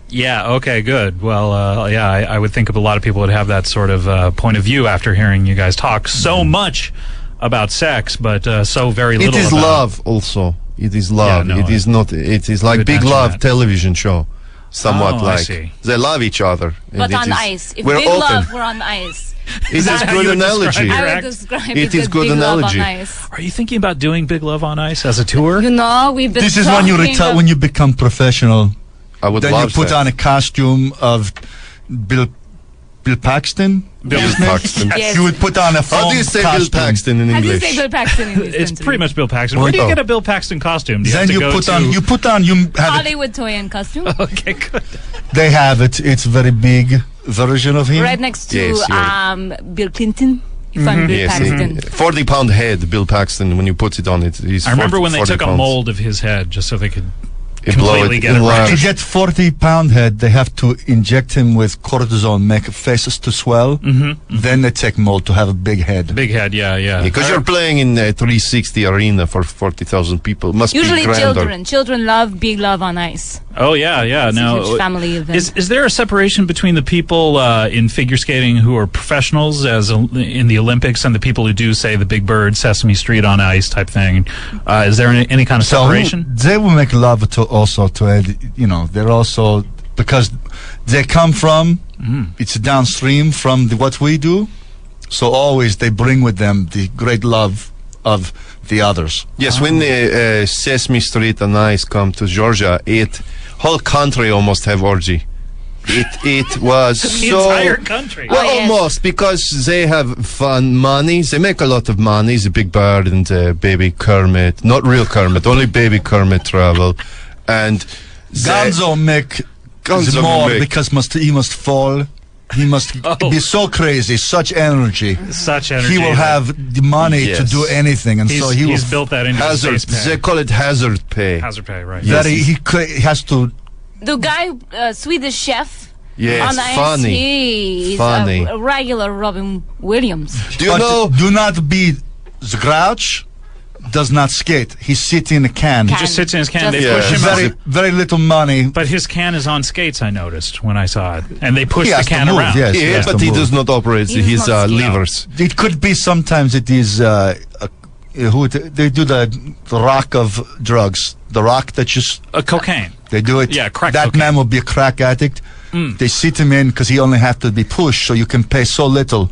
Yeah. Okay. Good. Well. Yeah. I would think of a lot of people would have that sort of point of view after hearing you guys talk so much about sex, but so very little. It is about love also. It is love. Yeah, no, it is not. It is like would Big mention Love that. television show. Somewhat Oh, I like see. they love each other. but and it on is- ice. If we're big open. love were on ice, It is that how good you would analogy. describe I Correct. would describe It it is as good big analogy. love on ice. Are you thinking about doing Big Love on Ice as a tour? You know, we've been. This is when you talking retire, of- when you become professional. I would Then you love put that. on a costume of Bill Paxton. Bill Paxton. Yes. You would put on a How foam do you say costume. Bill Paxton in How do you English? say Bill Paxton in this It's country? pretty much Bill Paxton. Where do you Oh. get a Bill Paxton costume? Do you have Then to you go put to? on. You put on. You have it. Hollywood toy and costume. Okay. Good. They have it. It's very big version of him. Right next to Yes, you're- Bill Clinton. If I'm Bill Yes, Paxton. 40-pound head, Bill Paxton. When you put it on, it is. I remember 40 when they took a pounds. mold of his head just so they could completely get it right. To get 40-pound head, they have to inject him with cortisone, make faces to swell. Then they take mold to have a big head. Big head, yeah. Because you're playing in a 360 arena for 40,000 people. Must Usually be grander. children love big love on ice. Oh, yeah. It's Now, a huge family event. is there a separation between the people in figure skating who are professionals as in the Olympics and the people who do, say, the Big Bird, Sesame Street on ice type thing? Is there any kind of separation? They will make love to they're also, because they come from, it's downstream from what we do, so always they bring with them the great love of the others. Yes, when the Sesame Street and ice come to Georgia, whole country almost have orgy. It was The so entire country. well, Oh, yes. almost, because they have fun money. They make a lot of money. The Big Bird and Baby Kermit, not real Kermit, only Baby Kermit travel, and Gonzo make Gonzo more Mick. because he must fall. He must be so crazy, such energy. Such energy. He will have the money to Yes. do anything, and so he will. He's built that into his hazard. base pay. They call it hazard pay. Hazard pay, right. that he has to. The guy, Swedish chef Yes, on ice, funny. he's Funny. a regular Robin Williams. Do you But know? do not be the grouch. Does not skate. He sits in a can. Can. Just sits in his can. They Just- push him Yeah. out. Very little money. But his can is on skates, I noticed when I saw it. And they push He the has to can move, around. yes. Yeah, has but to he move. does not operate He does his not skate. levers. It could be sometimes it is they do the rock of drugs. The rock that just Cocaine. they do it. Yeah, crack That cocaine. man will be a crack addict. They sit him in because he only have to be pushed, so you can pay so little.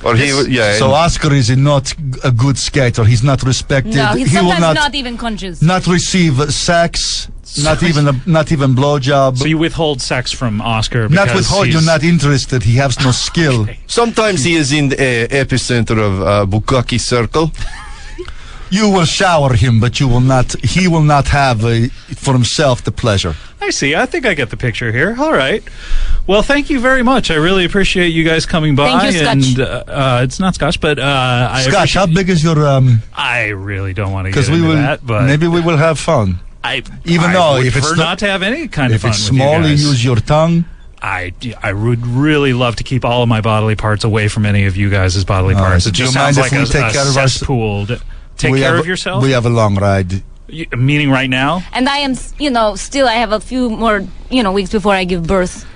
Or he, yeah. So Oscar is not a good skater. He's not respected. No, he's he will sometimes not not even conscious. not receive sex. Not even blowjob. So you withhold sex from Oscar not because withhold. he's- You're not interested. He has no skill. Sometimes he is in the epicenter of Bukkake Circle. You will shower him, but you will not. He will not have for himself the pleasure. I see. I think I get the picture here. All right. Well, thank you very much. I really appreciate you guys coming by. Thank you, Scotch. And it's not Scotch, but I Scott, how big is your? I really don't want to get Because into we will. that, but Maybe we will have fun. even I though would if it's prefer not- not to have any kind of If fun it's with small, you you guys. use your tongue. I would really love to keep all of my bodily parts away from any of you guys' bodily All right, parts. so It do you just mind sounds if like we take a care of our- cesspool. Take We care have- of yourself? We have a long ride. Meaning right now? And I am, still I have a few more, weeks before I give birth.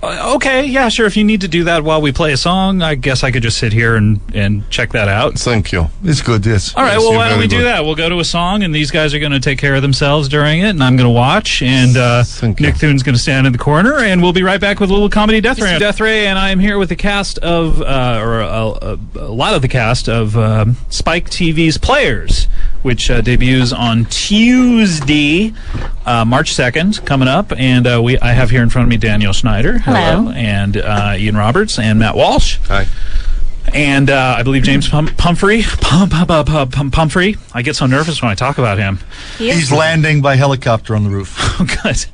Okay, yeah, sure. If you need to do that while we play a song, I guess I could just sit here and check that out. Thank you. It's good, yes. All right, Yes, well, you're why don't very we do good. that? We'll go to a song, and these guys are going to take care of themselves during it, and I'm going to watch, and Thank you. Nick Thune's going to stand in the corner, and we'll be right back with a little comedy Death Ray. Death Ray, and I am here with the cast of, a lot of the cast of Spike TV's Players, which debuts on Tuesday, March 2nd, coming up, and I have here in front of me Danielle Shneider. Hello. And Ian Roberts and Matt Walsh. Hi. And I believe James Pumphrey. Pumphrey. I get so nervous when I talk about him. He's landing by helicopter on the roof. Oh, good.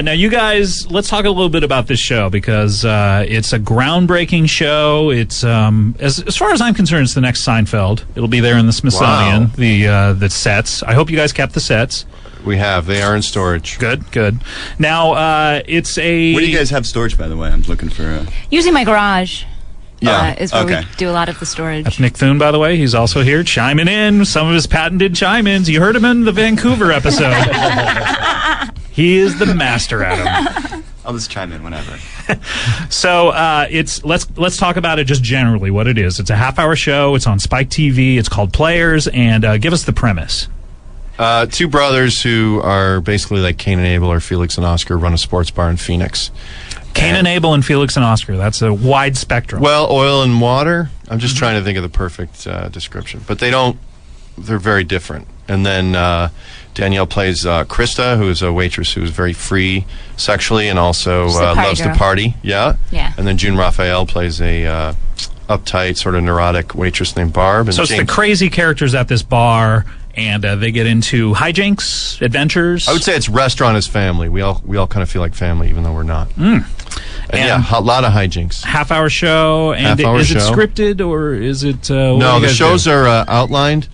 Now, you guys, let's talk a little bit about this show because it's a groundbreaking show. It's as far as I'm concerned, it's the next Seinfeld. It'll be there in the Smithsonian. Wow. The sets. I hope you guys kept the sets. We have. They are in storage. Good. Now, it's a. Where do you guys have storage, by the way? I'm looking for. Usually my garage is where okay. we do a lot of the storage. That's Nick Thune, by the way. He's also here chiming in some of his patented chime-ins. You heard him in the Vancouver episode. He is the master at them. I'll just chime in whenever. So let's talk about it just generally, what it is. It's a half-hour show. It's on Spike TV. It's called Players. And give us the premise. Two brothers who are basically like Cain and Abel or Felix and Oscar run a sports bar in Phoenix. Cain and Abel and Felix and Oscar. That's a wide spectrum. Well, oil and water. I'm just trying to think of the perfect description. But they're very different. And then Danielle plays Krista, who is a waitress who is very free sexually and also She's a party loves to girl. party. Yeah. Yeah. And then June Raphael plays a uptight, sort of neurotic waitress named Barb. And So it's the James- crazy characters at this bar, and they get into hijinks, adventures. I would say it's restaurant as family. We all kind of feel like family, even though we're not. And yeah, a lot of hijinks. half-hour show. And Half-hour is it show. scripted or is it? No, the shows are outlined.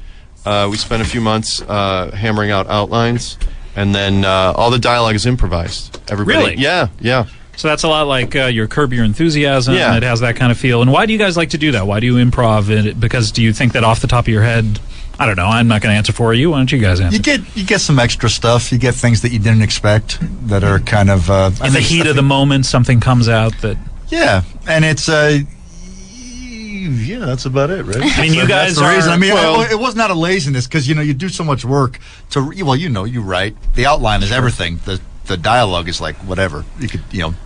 We spent a few months hammering out outlines, and then all the dialogue is improvised. Everybody, Really? Yeah. So that's a lot like your Curb Your Enthusiasm. Yeah. It has that kind of feel. And why do you guys like to do that? Why do you improv it? Because do you think that off the top of your head, I don't know, I'm not going to answer for you. Why don't you guys answer? You get some extra stuff. You get things that you didn't expect that are kind of In the heat of the moment, something comes out that... Yeah, and it's yeah, that's about it, right? I mean, you guys that's the reason. are- I mean, well- it was not a laziness because you do so much work to. Well, you write. The outline is everything. The dialogue is like whatever. You could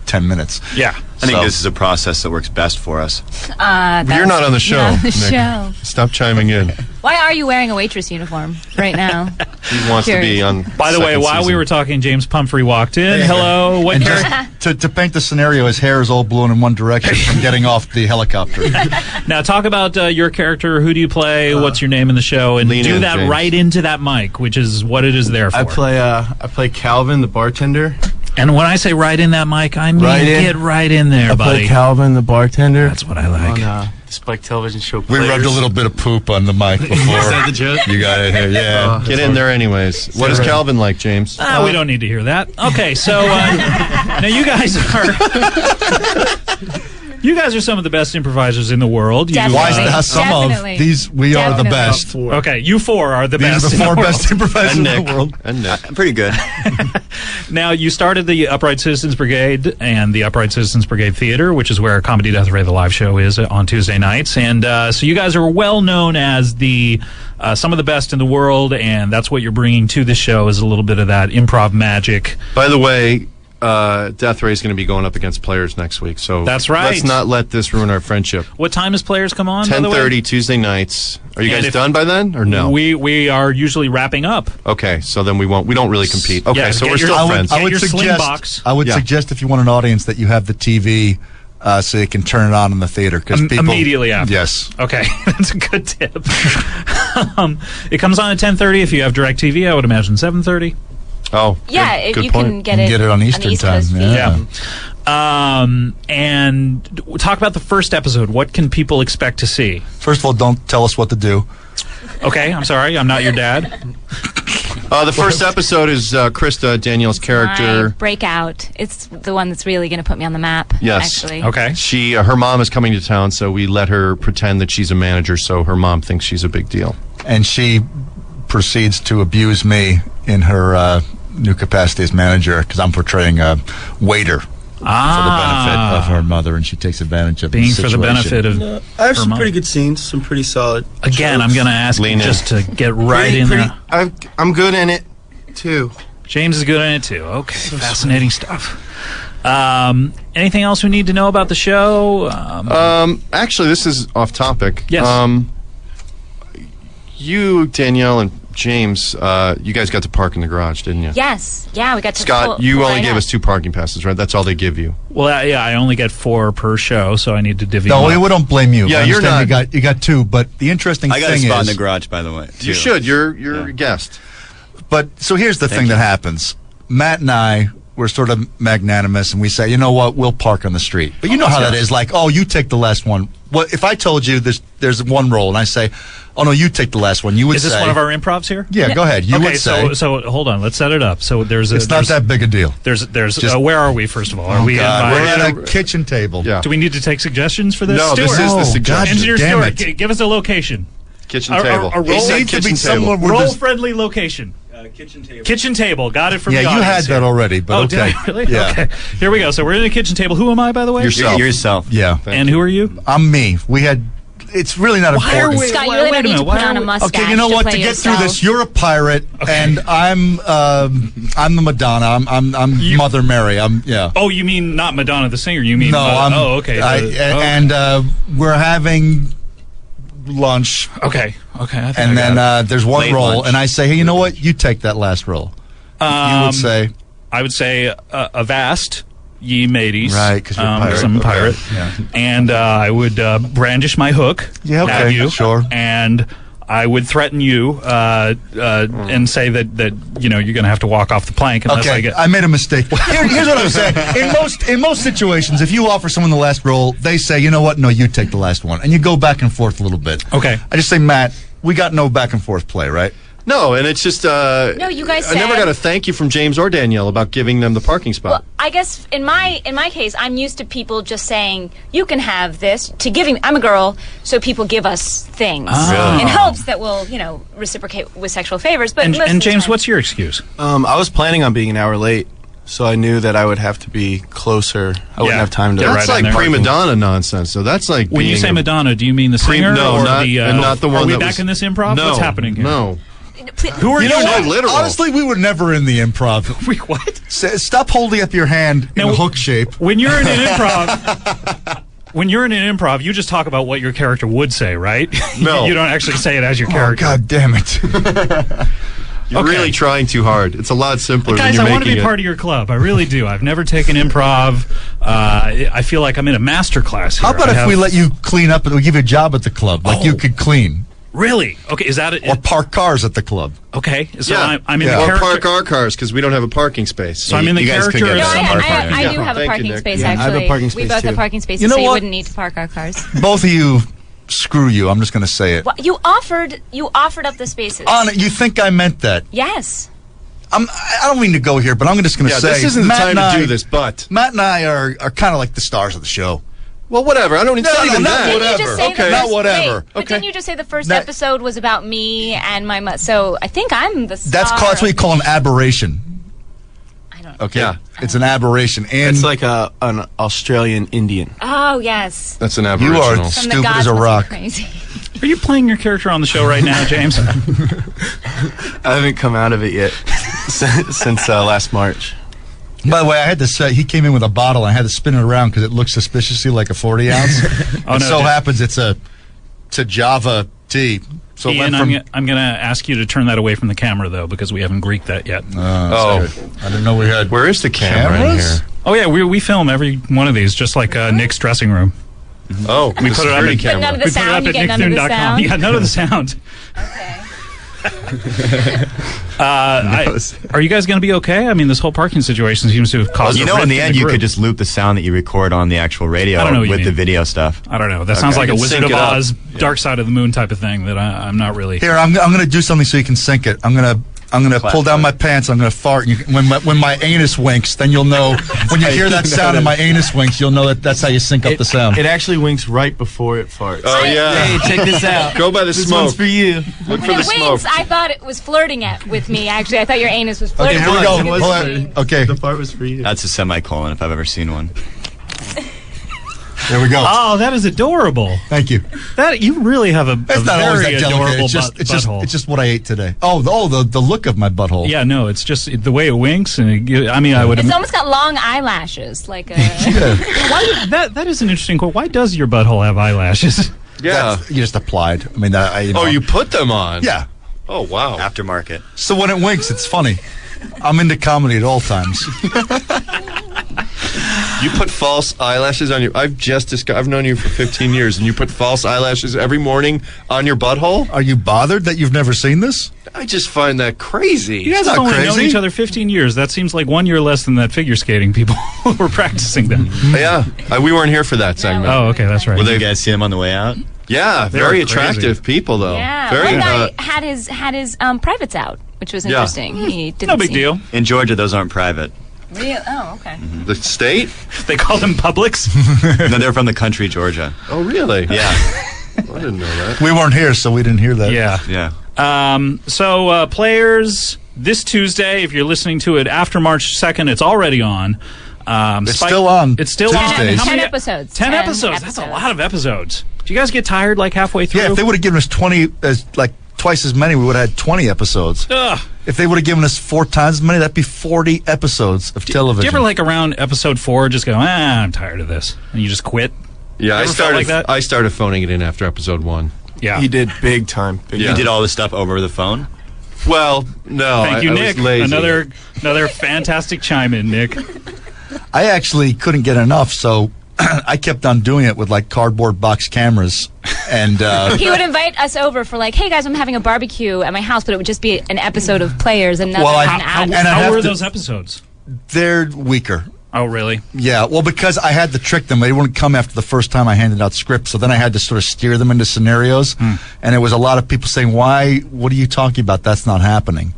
10 minutes. Yeah. I think this is a process that works best for us. But you're not on the show. Not on the Nick. show. Stop chiming in. Why are you wearing a waitress uniform right now? He wants to be on. By the way, second while we season. were talking, James Pumphrey walked in. Hello. What And character? just to paint the scenario, his hair is all blown in one direction from getting off the helicopter. Now, talk about your character. Who do you play? What's your name in the show? And Lean do in, that James. right into that mic, which is what it is there for. I play Calvin, the bartender. And when I say right in that mic, I mean Right in. get right in there, I buddy. play Calvin, the bartender. That's what I like. On the Spike Television show. We rubbed a little bit of poop on the mic before. Is that the joke? You got it here, yeah. Get in there anyways. What is Calvin like, James? We don't need to hear that. Okay, so now you guys are you guys are some of the best improvisers in the world. You, Definitely. Why is that some Definitely. of these? We are the Definitely. best. okay, you four are the These best. are the in four world. best improvisers And in Nick. the world. And Nick. I'm pretty good. Now, you started the Upright Citizens Brigade and the Upright Citizens Brigade Theater, which is where Comedy Death Ray, the live show, is on Tuesday nights. And so you guys are well known as the some of the best in the world, and that's what you're bringing to the show is a little bit of that improv magic. By the way, Death Ray is going to be going up against Players next week, so That's right. Let's not let this ruin our friendship. What time does Players come on, by the way? 10:30 Tuesday nights. Are you And guys if- done by then, or no? We are usually wrapping up. Okay, so then we won't. We don't really compete. Okay, Yeah, so get we're your- still I would- friends. Get your sling suggest. box. I would Yeah. suggest if you want an audience that you have the TV so you can turn it on in the theater because people Immediately after. Yes. Okay, that's a good tip. It comes on at 10:30. If you have DirecTV, I would imagine 7:30. Oh, Yeah, good, if good you point. can get You it, can get it on Eastern East time, Coast feed. yeah. And talk about the first episode. What can people expect to see? First of all, don't tell us what to do. Okay, I'm sorry, I'm not your dad. The first episode is Krista, Danielle's My character. breakout. It's the one that's really going to put me on the map. Yes. Actually. Okay. She, her mom is coming to town, so we let her pretend that she's a manager, so her mom thinks she's a big deal. And she proceeds to abuse me in her new capacity as manager because I'm portraying a waiter for the benefit of her mother, and she takes advantage of Being the for the situation. benefit of I have her some mom. pretty good scenes, some pretty solid. Again, I'm going to ask you Lean in. just to get right in there. I'm good in it too. James is good in it too. Okay, fascinating stuff. Anything else we need to know about the show? Actually, this is off topic. Yes. You, Danielle, and James, you guys got to park in the garage, didn't you? Yes. Yeah, we got to Scott, pull you right only gave up. us 2 parking passes, right? That's all they give you. Well, yeah, I only get 4 per show, so I need to divvy No, them we up. don't blame you. Yeah, I you're understand You got 2, but the interesting I got a thing spot in is, the garage, by the way. You too. should. You're a guest. but so here's the thing you. that happens. Matt and I we're sort of magnanimous, and we say, you know what, we'll park on the street. But you know how that is. Like, oh, you take the last one. Well, if I told you there's one roll, and I say, oh no, you take the last one, you would say. Is this one of our improvs here? Yeah, go ahead. You okay, would say. so hold on. Let's set it up. So It's not that big a deal. There's Just- where are we first of all? Are we God, in we're my, at a kitchen table. Yeah. Do we need to take suggestions for this? No, this Stuart? is the Oh, suggestion. God, Engineer damn Stewart, it. give us a location. Kitchen A- table. a roll- He said It needs to be kitchen somewhere table. where there's. Roll-friendly location. Kitchen table. Kitchen table. Got it from the Yeah, you audience had that here. already, but Oh, okay. did I really? Yeah. Okay. Here we go. So we're in the kitchen table. Who am I, by the way? Yourself. Yourself. Yeah. And who are you? I'm me. We had. It's really not Why are important. we- Scott, you Wait really a don't need minute, to why put are on a we- mustache. Okay, you know what? play To get yourself. through this, you're a pirate, and I'm the Madonna. I'm You- Mother Mary. Yeah. Oh, you mean not Madonna the singer? You mean No, I'm. Oh, okay. And we're having lunch, okay. Okay. I think and I got then there's one Late roll, lunch. and I say, hey, you know what? You take that last roll. You would say, I would say avast, ye mateys. Right, 'cause you're a pirate. I'm a Okay, pirate. yeah. And I would brandish my hook Yeah, okay, at you. sure. And I would threaten you and say that you know you're going to have to walk off the plank unless I okay, get. I made a mistake. Here's what I'm saying. In most situations, if you offer someone the last roll, they say, you know what? No, you take the last one, and you go back and forth a little bit. Okay. I just say, Matt, we got no back and forth play, right? No, and it's just No, you guys I never said- got a thank you from James or Danielle about giving them the parking spot. Well, I guess in my case, I'm used to people just saying you can have this. To giving, I'm a girl, so people give us things in hopes that we'll, reciprocate with sexual favors. But most of the And James, time- what's your excuse? I was planning on being an hour late, so I knew that I would have to be closer. I wouldn't have time to. Get That's right on like there. prima donna nonsense. So that's like When you being say a- Madonna, do you mean the singer no, or not, the? and not the one Are we that back was, in this improv? No, What's happening here? No. Who are you? know what? Literal. Honestly, we were never in the improv. Wait, what? Stop holding up your hand in a hook shape. When you're in an improv, you just talk about what your character would say, right? No. You don't actually say it as your Oh, character. God damn it. You're Okay. really trying too hard. It's a lot simpler Guys, than I you're want to making be it. part of your club. I really do. I've never taken improv. I feel like I'm in a master class here. How about if we let you clean up and we give you a job at the club? Like you could clean. Really? Okay, is that it? Or park cars at the club. Okay, so Yeah. I'm in Yeah. the Or character. park our cars because we don't have a parking space. So I'm in the You guys could character get of some No, someone. parking. I do Yeah. have a Thank you, parking Nick. space, Yeah, I have a actually. parking We space, both have too. parking spaces, You know so you what? wouldn't need to park our cars. Both of you, screw you. I'm just going to say it. Well, you offered up the spaces. You think I meant that? Yes. I don't mean to go here, but I'm just going to Yeah, say this isn't the Matt time and to I- do this, but... Matt and I are kind of like the stars of the show. Well, whatever. I don't it's No, not no, even not that. Didn't you whatever. just say Okay. the Not first, whatever. Wait, but Okay. didn't you just say the first That- episode was about me and my so I think I'm the star. That's what you call an aberration. I don't. Okay, Yeah. it's an aberration, and It's like an Australian Indian. Oh yes. That's an you aboriginal. are From the stupid gods as a must be rock. Crazy. Are you playing your character on the show right now, James? I haven't come out of it yet since last March. By the way, I had to say he came in with a bottle. I had to spin it around because it looked suspiciously like a 40 ounce. Oh, it no, so Dad. happens it's a Java tea. So it Ian, went from. I'm going to ask you to turn that away from the camera, though, because we haven't Greeked that yet. Oh. sorry. I didn't know we had. Where is the camera in Cameras? here? Oh, yeah, we film every one of these, just like Nick's dressing room. Oh, We put it up security in- camera. But none of the We put it sound. up You at get none of the nickthune.com. sound. Yeah, none of the sound. Okay. Are you guys going to be okay? I mean, this whole parking situation seems to have caused You a know, in rift the end, you group. could just loop the sound that you record on the actual radio I don't know what you with the mean. video stuff. I don't know. That sounds like a You can Wizard sync of it up. Oz, Dark Side of the Moon type of thing that I'm not really. Here, I'm going to do something so you can sync it. I'm going to pull down my pants. I'm going to fart. And when my anus winks, then you'll know. When you hear that sound and my anus winks, you'll know that's how you sync up the sound. It actually winks right before it farts. Oh, yeah. Hey, check this out. Go by the This smoke. one's for you. Look for When the it smoke. winks, I thought it was flirting with me. Actually, I thought your anus was flirting. Okay, here we with go. me. Hold on. Okay, The fart was for you. That's a semicolon if I've ever seen one. there we go. Oh, that is adorable. Thank you. That you really have a It's not always very that delicate. adorable It's butthole. just what I ate today. The look of my butthole. Yeah, no, it's just the way it winks, and I mean, I would. It's almost got long eyelashes, like a. Why, that is an interesting quote. Why does your butthole have eyelashes? Yeah. You just applied. I mean, Oh, you put them on? Yeah. Oh, wow. Aftermarket. So when it winks, it's funny. I'm into comedy at all times. You put false eyelashes on your... I've known you for 15 years, and you put false eyelashes every morning on your butthole? Are you bothered that you've never seen this? I just find that crazy. You guys not have only known crazy. each other 15 years. That seems like 1 year less than that figure skating people who were practicing then. Yeah. We weren't here for that segment. Oh, okay, that's right. Did you guys see them on the way out? Yeah, They very were crazy. attractive people, though. Yeah, Very, one guy had his privates out, which was Yeah. interesting. He didn't No big seem- deal. In Georgia, those aren't private. Real? Oh, okay. the state? They call them Publix. No, they're from the country, Georgia. Oh, really? Yeah. I didn't know that. We weren't here, so we didn't hear that. Yeah. Yeah. So players, this Tuesday, if you're listening to it after March 2nd, it's already on. It's still on It's still Tuesdays. on. How 10 many episodes. 10 10 episodes. That's a episodes. lot of episodes. Do you guys get tired like halfway through? Yeah, if they would have given us 20, twice as many, we would have had 20 episodes. Ugh. If they would have given us 4 times as many, that'd be 40 episodes of television. Do you ever like around episode 4 just go, I'm tired of this, and you just quit? Yeah, Ever felt like that? I started phoning it in after episode 1. Yeah. He did big time. You did all this stuff over the phone? Well, no. Thank you, I Nick. was lazy. Another fantastic chime in, Nick. I actually couldn't get enough, so I kept on doing it with like cardboard box cameras. And He would invite us over for like, hey guys, I'm having a barbecue at my house, but it would just be an episode of Players and nothing. Well, an how- ad. and I How have were to- those episodes? they're weaker. Oh, really? Yeah, well, because I had to trick them. They wouldn't come after the first time I handed out scripts, so then I had to sort of steer them into scenarios. And there was a lot of people saying, what are you talking about? That's not happening.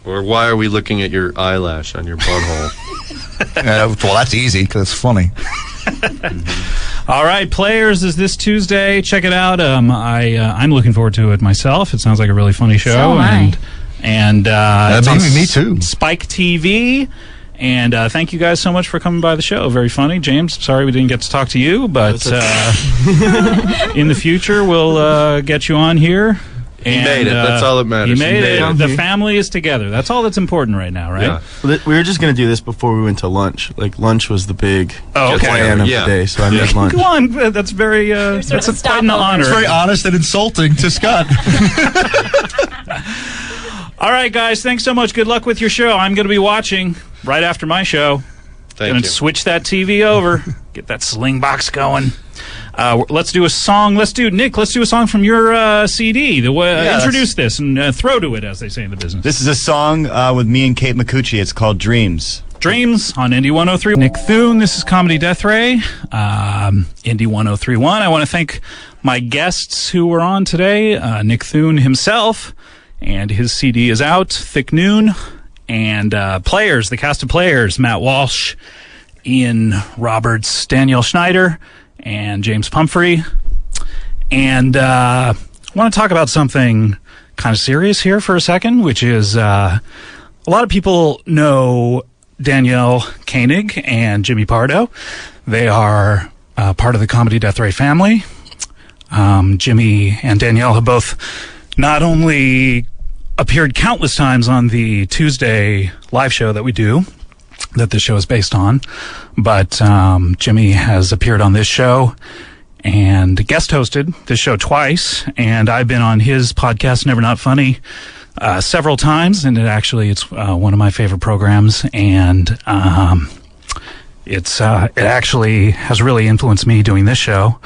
Or why are we looking at your eyelash on your butthole? Well, that's easy, because it's funny. All right, Players is this Tuesday. Check it out. I'm looking forward to it myself. It sounds like a really funny show. So am I. And it's on me too. Spike TV. And thank you guys so much for coming by the show. Very funny. James, sorry we didn't get to talk to you, but in the future we'll get you on here. He made it. That's all that matters. He made it. The family is together. That's all that's important right now, right? Yeah. We were just going to do this before we went to lunch. Like, lunch was the big okay. plan of the day, so I made lunch. Come on, that's very, that's quite an honor. It's very honest and insulting to Scott. All right, guys, thanks so much. Good luck with your show. I'm going to be watching right after my show. Thank you. Switch that TV over. Get that sling box going. Let's do a song. Nick, let's do a song from your CD. Introduce this and throw to it, as they say in the business. This is a song with me and Kate McCucci. It's called Dreams. Dreams on Indie 103. Nick Thune, this is Comedy Death Ray, Indie 1031. I want to thank my guests who were on today, Nick Thune himself, and his CD is out, Thick Noon, and Players, the cast of Players, Matt Walsh, Ian Roberts, Danielle Shneider, and James Pumphrey. And I want to talk about something kind of serious here for a second, which is a lot of people know Danielle Koenig and Jimmy Pardo. They are part of the Comedy Death Ray family. Jimmy and Danielle have both not only appeared countless times on the Tuesday live show that we do, that this show is based on, but Jimmy has appeared on this show and guest hosted this show twice, and I've been on his podcast, Never Not Funny, several times, and it's one of my favorite programs, and it actually has really influenced me doing this show.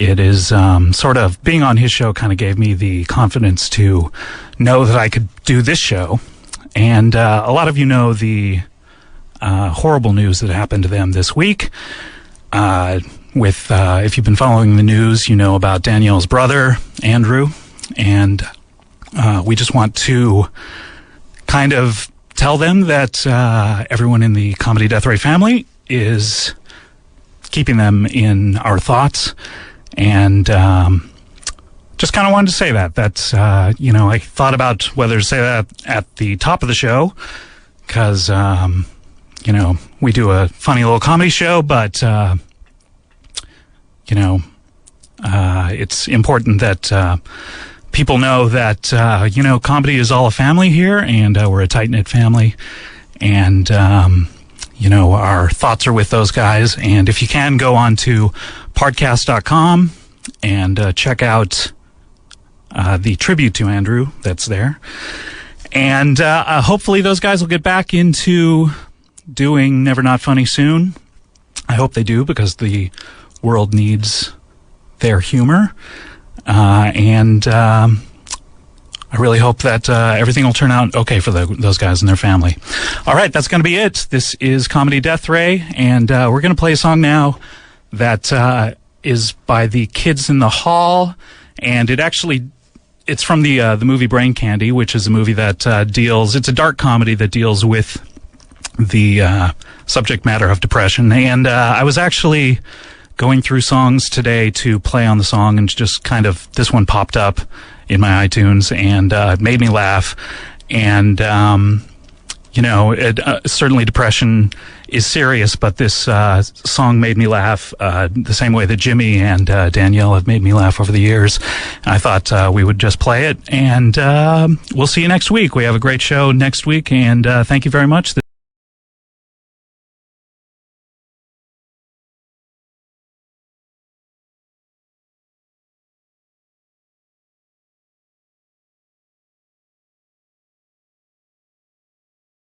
It is sort of being on his show kind of gave me the confidence to know that I could do this show. And a lot of you know the horrible news that happened to them this week. If you've been following the news, you know about Danielle's brother, Andrew. And we just want to kind of tell them that everyone in the Comedy Death Ray family is keeping them in our thoughts. And just kind of wanted to say that. That's, I thought about whether to say that at the top of the show, because, we do a funny little comedy show, but, it's important that people know that, comedy is all a family here, and we're a tight-knit family. And, our thoughts are with those guys. And if you can, go on to podcast.com and check out the tribute to Andrew that's there. And hopefully those guys will get back into doing Never Not Funny soon. I hope they do, because the world needs their humor. And I really hope that everything will turn out okay for those guys and their family. All right, that's going to be it. This is Comedy Death Ray, and we're going to play a song now that is by the Kids in the Hall, and it's from the movie Brain Candy, which is a movie that it's a dark comedy that deals with the subject matter of depression. And I was actually going through songs today to play on the song, and just kind of this one popped up in my iTunes, and it made me laugh. And certainly depression is serious, but this song made me laugh the same way that Jimmy and Danielle have made me laugh over the years. And I thought we would just play it, and we'll see you next week. We have a great show next week, and thank you very much.